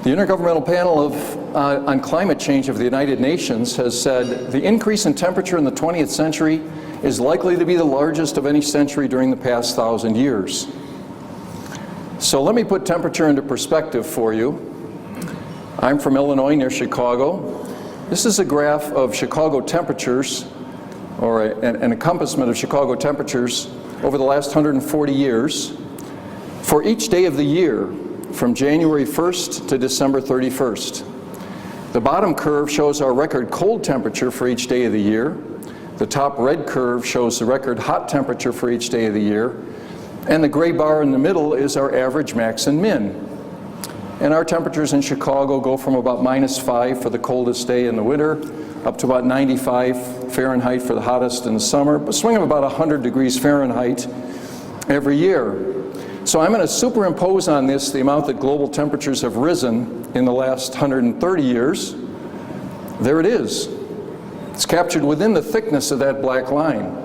The Intergovernmental Panel on Climate Change of the United Nations has said the increase in temperature in the 20th century is likely to be the largest of any century during the past 1,000 years. So let me put temperature into perspective for you. I'm from Illinois, near Chicago. This is a graph of Chicago temperatures, or an encompassment of Chicago temperatures over the last 140 years for each day of the year, from January 1st to December 31st. The bottom curve shows our record cold temperature for each day of the year. The top red curve shows the record hot temperature for each day of the year. And the gray bar in the middle is our average max and min. And our temperatures in Chicago go from about -5 for the coldest day in the winter, up to about 95 Fahrenheit for the hottest in the summer, but swing of about 100 degrees Fahrenheit every year. So I'm going to superimpose on this the amount that global temperatures have risen in the last 130 years. There it is. It's captured within the thickness of that black line.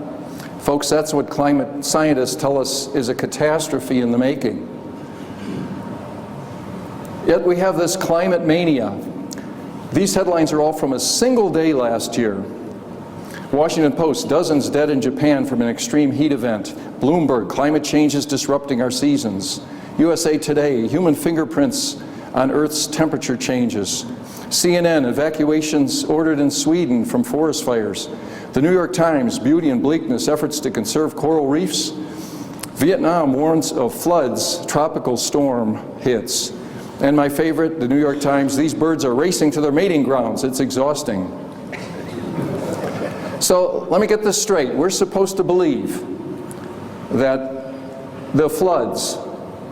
Folks, that's what climate scientists tell us is a catastrophe in the making. Yet we have this climate mania. These headlines are all from a single day last year. Washington Post, dozens dead in Japan from an extreme heat event. Bloomberg, climate change is disrupting our seasons. USA Today, human fingerprints on Earth's temperature changes. CNN, evacuations ordered in Sweden from forest fires. The New York Times, beauty and bleakness, efforts to conserve coral reefs. Vietnam warns of floods, tropical storm hits. And my favorite, the New York Times, these birds are racing to their mating grounds. It's exhausting. So let me get this straight. We're supposed to believe that the floods,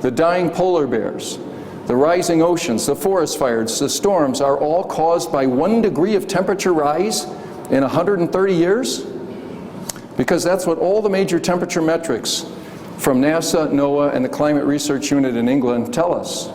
the dying polar bears, the rising oceans, the forest fires, the storms are all caused by 1 degree of temperature rise in 130 years? Because that's what all the major temperature metrics from NASA, NOAA, and the Climate Research Unit in England tell us.